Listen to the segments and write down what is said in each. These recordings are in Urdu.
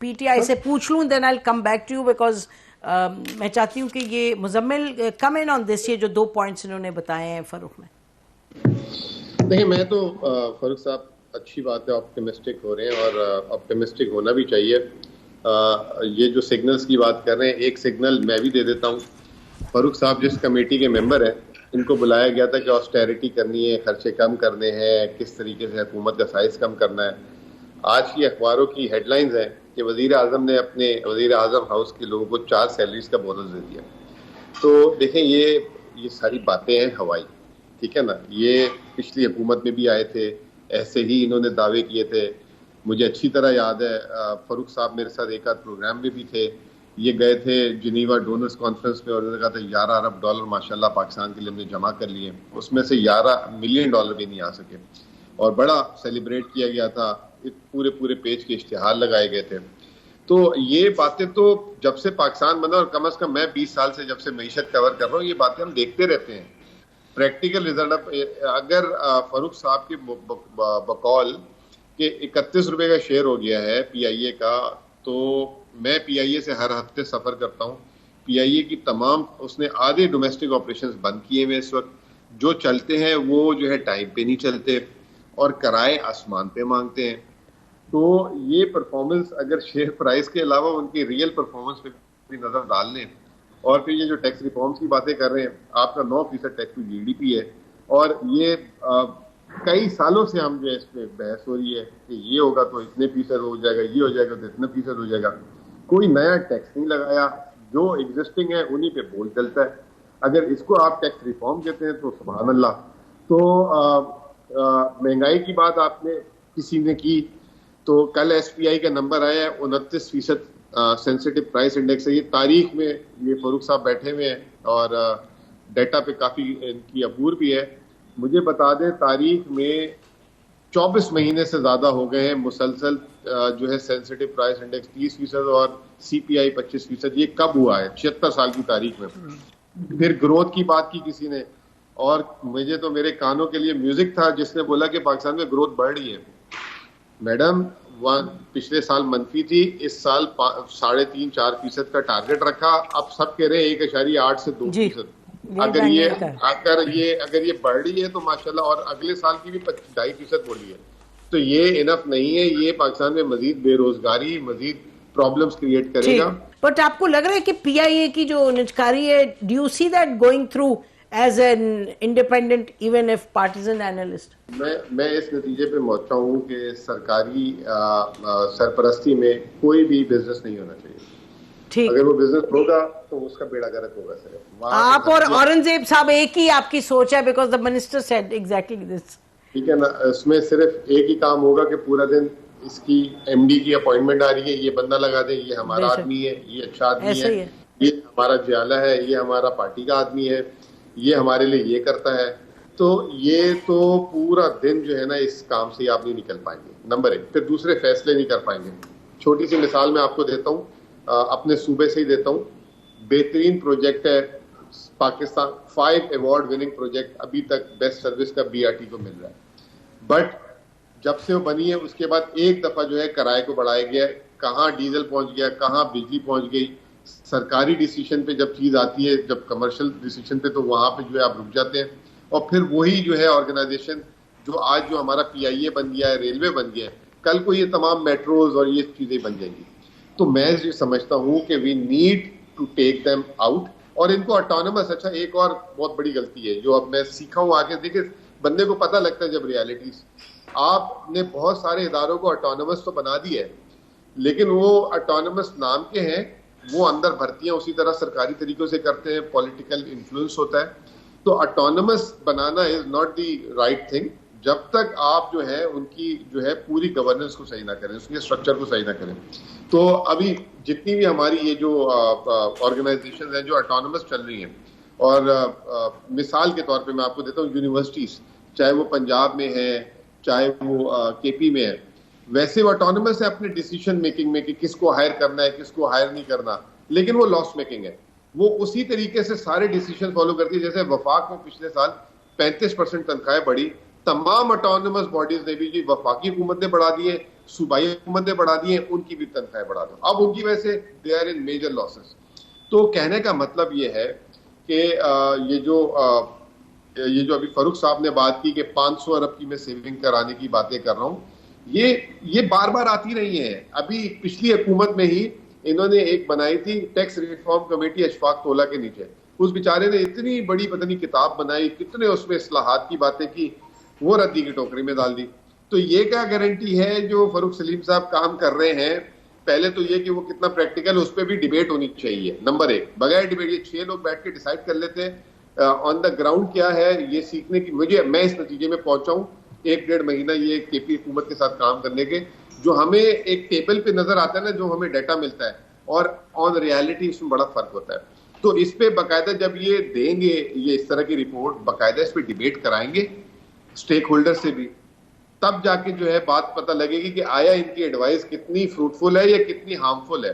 پی ٹی آئی سے پوچھ لوں, then I come back to you, because میں چاہتی ہوں کہ یہ مزمل کم ان آن دس, یہ جو 2 پوائنٹس انہوں نے بتائے ہیں فاروق نے. دیکھیں میں تو فاروق صاحب اچھی بات ہے, آپٹیمسٹک ہو رہے ہیں اور آپٹیمسٹک ہونا بھی چاہیے. یہ جو سگنلز کی بات کر رہے ہیں, ایک سگنل میں بھی دے دیتا ہوں. فاروق صاحب جس کمیٹی کے ممبر ہیں, ان کو بلایا گیا تھا کہ آسٹیرٹی کرنی ہے, خرچے کم کرنے ہیں, کس طریقے سے حکومت کا سائز کم کرنا ہے. آج کی اخباروں کی ہیڈ لائنز ہیں کہ وزیر اعظم نے اپنے وزیر اعظم ہاؤس کے لوگوں کو 4 سیلریز کا بونس دے دیا. تو دیکھیں یہ ساری باتیں ہیں ہوائی, ٹھیک ہے نا. یہ پچھلی حکومت میں بھی آئے تھے, ایسے ہی انہوں نے دعوے کیے تھے. مجھے اچھی طرح یاد ہے فاروق صاحب میرے ساتھ ایک آدھ پروگرام میں بھی تھے. یہ گئے تھے جنیوا ڈونرز کانفرنس میں اور انہوں نے کہا تھا 11 ارب ڈالر ماشاءاللہ پاکستان کے لیے ہم نے جمع کر لیے. اس میں سے 11 ملین ڈالر بھی نہیں آ سکے, اور بڑا سیلیبریٹ کیا گیا تھا, پورے پیج کے اشتہار لگائے گئے تھے. تو یہ باتیں تو جب سے پاکستان بنا, اور کم از کم میں 20 سال سے جب سے معیشت کور کر رہا ہوں, یہ باتیں ہم دیکھتے رہتے ہیں. پریکٹیکل ریزلٹ اگر فاروق صاحب کی بقول کہ 31 روپے کا شیئر ہو گیا ہے پی آئی اے کا, تو میں پی آئی اے سے ہر ہفتے سفر کرتا ہوں. پی آئی اے کی تمام اس نے آدھے ڈومیسٹک آپریشنز بند کیے ہوئے اس وقت. جو چلتے ہیں وہ جو ہے ٹائم پہ نہیں چلتے اور کرائے آسمان پہ مانگتے ہیں. تو یہ پرفارمنس اگر شیئر پرائز کے علاوہ ان کی ریئل پرفارمنس پہ بھی نظر ڈال لیں, اور پھر یہ جو ٹیکس ریفارمز کی باتیں کر رہے ہیں, آپ کا 9% tax to G D P ہے, اور یہ کئی سالوں سے ہم جو ہے اس پہ بحث ہو رہی ہے کہ یہ ہوگا تو اتنے فیصد ہو جائے گا, یہ ہو جائے گا تو اتنا فیصد ہو جائے گا. کوئی نیا ٹیکس نہیں لگایا, جو ایگزسٹنگ ہے انہی پہ بول چلتا ہے. اگر اس کو آپ ٹیکس ریفارم کہتے ہیں تو سبحان اللہ. تو مہنگائی کی بات آپ نے کسی نے کی, تو کل ایس پی آئی کا نمبر آیا ہے 29% سینسٹیو پرائس انڈیکس ہے. یہ تاریخ میں, یہ فاروق صاحب بیٹھے ہوئے ہیں اور ڈیٹا پہ کافی ان کی عبور بھی ہے. مجھے بتا دیں تاریخ میں 24 مہینے سے زیادہ ہو گئے ہیں مسلسل جو ہے سینسٹیو پرائس انڈیکس 30% اور سی پی آئی 25%. یہ کب ہوا ہے 76 سال کی تاریخ میں؟ پھر گروتھ کی بات کی کسی نے, اور مجھے تو میرے کانوں کے لیے میوزک تھا جس نے بولا کہ پاکستان میں گروتھ بڑھ رہی ہے. میڈم پچھلے سال منفی تھی, اس سال 3.5-4% کا ٹارگٹ رکھا. اب سب کہہ رہے ہیں 1.8 سے 2%. اگر یہ بڑھ رہی ہے تو ماشاءاللہ, اور اگلے سال کی بھی 2.5% بولی ہے, تو یہ انف نہیں ہے. یہ پاکستان میں مزید بے روزگاری, مزید پرابلمز کریٹ کرے گا. بٹ آپ کو لگ رہا ہے کہ پی آئی اے کی جو نچکاری ہے, do you see that going through as an independent even of partisan analyst? میں اس نتیجے پہ پہنچا ہوں کہ سرکاری سرپرستی میں کوئی بھی بزنس نہیں ہونا چاہیے. اگر وہ بزنس ہوگا تو اس کا بیڑا غرق ہوگا. صرف آپ اور اورنگزیب صاحب ایک ہی آپ کی سوچ ہے, because the minister said exactly this. ٹھیک ہے نا, اس میں صرف ایک ہی کام ہوگا کہ پورا دن اس کی ایم ڈی کی اپوائنٹمنٹ آ رہی ہے, یہ بندہ لگا دیں, یہ ہمارا آدمی ہے, یہ اچھا آدمی ہے, یہ ہمارا جیالہ ہے, یہ ہمارا پارٹی کا آدمی ہے, یہ ہمارے لیے یہ کرتا ہے. تو یہ تو پورا دن جو ہے نا اس کام سے آپ نہیں نکل پائیں گے, نمبر 1. پھر دوسرے فیصلے نہیں کر پائیں گے. چھوٹی سی مثال میں آپ کو دیتا ہوں, اپنے صوبے سے ہی دیتا ہوں. بہترین پروجیکٹ ہے پاکستان, 5 ایوارڈ وننگ پروجیکٹ ابھی تک بیسٹ سروس کا بی آر ٹی کو مل رہا ہے. بٹ جب سے وہ بنی ہے اس کے بعد ایک دفعہ جو ہے کرائے کو بڑھایا گیا. کہاں ڈیزل پہنچ گیا, کہاں بجلی پہنچ گئی. سرکاری ڈیسیشن پہ جب چیز آتی ہے, جب کمرشل ڈیسیشن پہ, تو وہاں پہ جو ہے آپ رک جاتے ہیں. اور پھر وہی جو ہے آرگنائزیشن جو آج جو ہمارا پی آئی اے بن گیا ہے, ریلوے بن گیا ہے, کل کو یہ تمام میٹروز اور یہ چیزیں بن جائیں گی. تو میں یہ سمجھتا ہوں کہ we need to take them out, اور ان کو آٹونومس. اچھا ایک اور بہت بڑی غلطی ہے جو اب میں سیکھا ہوں آگے, دیکھیں بندے کو پتہ لگتا ہے جب ریالٹیز. آپ نے بہت سارے اداروں کو آٹونومس تو بنا دیا ہے, لیکن وہ آٹونومس نام کے ہیں, وہ اندر بھرتیاں اسی طرح سرکاری طریقوں سے کرتے ہیں, پولیٹیکل انفلوئنس ہوتا ہے. تو autonomous banana is not the right thing جب تک آپ جو ہے ان کی جو ہے پوری گورننس کو صحیح نہ کریں, اس کے اسٹرکچر کو صحیح نہ کریں. تو ابھی جتنی بھی ہماری یہ جو آرگنائزیشن ہیں جو آٹونومس چل رہی ہیں, اور مثال کے طور پہ میں آپ کو دیتا ہوں, یونیورسٹیز چاہے وہ پنجاب میں ہے چاہے وہ کے پی میں ہے, ویسے وہ آٹونومس ہے اپنے ڈیسیشن میکنگ میں کہ کس کو ہائر کرنا ہے کس کو ہائر نہیں کرنا, لیکن وہ لاس میکنگ ہے. وہ اسی طریقے سے سارے ڈیسیشن فالو کرتی ہے. جیسے وفاق میں پچھلے سال 35% تنخواہیں بڑھی, تمام آٹونومس باڈیز نے بھی, جی وفاقی حکومت نے بڑھا دیے, صوبائی حکومت نے بڑھا دی ہیں, ان کی بھی تنخواہیں بڑھا دو. اب ان کی وجہ سے they are in major losses. تو کہنے کا مطلب یہ ہے کہ یہ جو ابھی فاروق صاحب نے بات کی کہ 500 ارب کی میں سیونگ کرانے کی باتیں کر رہا ہوں, یہ بار بار آتی رہی ہیں. ابھی پچھلی حکومت میں ہی انہوں نے ایک بنائی تھی ٹیکس ریفارم کمیٹی اشفاق تولا کے نیچے. اس بیچارے نے اتنی بڑی پتہ نہیں کتاب بنائی, کتنے اس میں اصلاحات کی باتیں کی, وہ ردی کی ٹوکری میں ڈال دی. تو یہ کیا گارنٹی ہے جو فاروق سلیم صاحب کام کر رہے ہیں؟ پہلے تو یہ کہ وہ کتنا پریکٹیکل, اس پہ بھی ڈیبیٹ ہونی چاہیے. نمبر 1, بغیر ڈیبیٹ یہ 6 لوگ بیٹھ کے ڈیسائیڈ کر لیتے آن دا گراؤنڈ کیا ہے یہ سیکھنے کی. میں اس نتیجے میں پہنچا ہوں 1-1.5 مہینہ یہ کے پی حکومت کے ساتھ کام کرنے کے, جو ہمیں ایک ٹیبل پہ نظر آتا ہے نا, جو ہمیں ڈیٹا ملتا ہے, اور آن ریالٹی اس میں بڑا فرق ہوتا ہے. تو اس پہ باقاعدہ جب یہ دیں گے یہ اس طرح کی رپورٹ, باقاعدہ اس پہ ڈیبیٹ کرائیں گے اسٹیک ہولڈر سے بھی, تب جا کے جو ہے بات پتہ لگے گی کہ آیا ان کی ایڈوائس کتنی فروٹفل ہے یا کتنی ہارمفل ہے.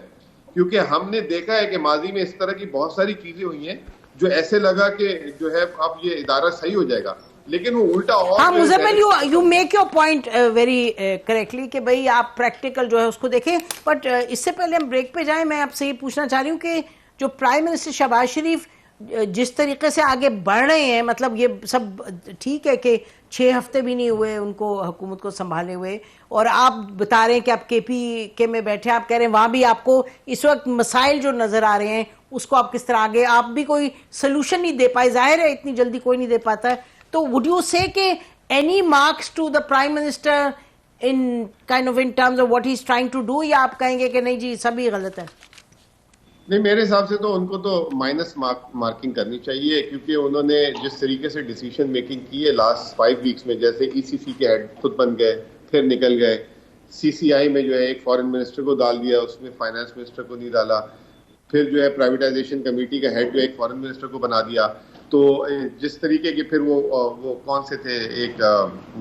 کیونکہ ہم نے دیکھا ہے کہ ماضی میں اس طرح کی بہت ساری چیزیں ہوئی ہیں جو ایسے لگا کہ جو ہے اب یہ ادارہ صحیح ہو جائے گا, لیکن وہ الٹا. ہاں Muzammil, you make your point very correctly کہ بھئی آپ پریکٹیکل جو ہے اس کو دیکھیں. بٹ اس سے پہلے ہم بریک پہ جائیں, میں آپ سے یہ پوچھنا چاہ رہی ہوں کہ جو پرائم منسٹر شہباز شریف جس طریقے سے آگے بڑھ رہے ہیں, مطلب یہ سب ٹھیک ہے کہ 6 ہفتے بھی نہیں ہوئے ان کو حکومت کو سنبھالے ہوئے, اور آپ بتا رہے ہیں کہ آپ کے پی کے میں بیٹھے, آپ کہہ رہے ہیں وہاں بھی آپ کو اس وقت مسائل جو نظر آ رہے ہیں اس کو آپ کس طرح آگے, آپ بھی کوئی سلوشن نہیں دے پائے. ظاہر ہے اتنی جلدی کوئی نہیں دے پاتا ہے. تو would you say کہ any marks to the prime minister in kind of in terms of what he's trying to do, یا آپ کہیں گے کہ نہیں جی سبھی غلط ہے؟ نہیں, میرے حساب سے تو ان کو تو مائنس مارکنگ کرنی چاہیے, کیونکہ انہوں نے جس طریقے سے ڈیسیشن میکنگ کی ہے لاسٹ 5 ویکس میں, جیسے ای سی سی کے ہیڈ خود بن گئے پھر نکل گئے, سی سی آئی میں جو ہے ایک فارن منسٹر کو ڈال دیا, اس میں فائنانس منسٹر کو نہیں ڈالا, پھر جو ہے پرائیویٹائزیشن کمیٹی کا ہیڈ جو ایک فارن منسٹر کو بنا دیا. تو جس طریقے کے پھر وہ کون سے تھے, ایک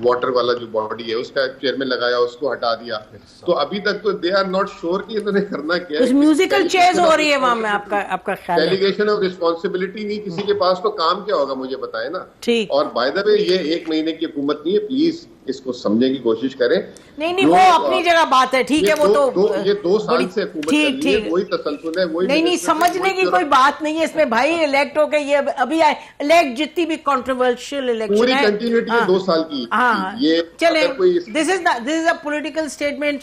واٹر والا جو باڈی ہے اس کا چیئرمین لگایا, اس کو ہٹا دیا. تو ابھی تک تو دے آر ناٹ شیور کہ انہوں نے کرنا کیا ہے. میوزیکل چیئرز ہو رہی ہے وہاں میں, آپ کا خیال ہے ڈیلیگیشن آف رسپانسبلٹی نہیں کسی کے پاس, تو کام کیا ہوگا مجھے بتائیں نا. ٹھیک. اور بائی دا وے یہ 1 مہینے کی حکومت نہیں ہے, پلیز اس کو سمجھنے کی کوشش کریں. نہیں وہ اپنی جگہ بات ہے, ٹھیک ہے, وہ تو یہ 2 سال سے حکومت کر رہی ہے, وہی تسلسل ہے, وہی نہیں سمجھنے کی کوئی بات نہیں ہے اس میں بھائی. الیکٹ ہو کے یہ ابھی آئے, الیکٹ جتنی بھی کنٹروورشل الیکشن پوری کنٹینیوٹی 2 سال کی. ہاں چلیں, دس از اے پولیٹیکل اسٹیٹمنٹ.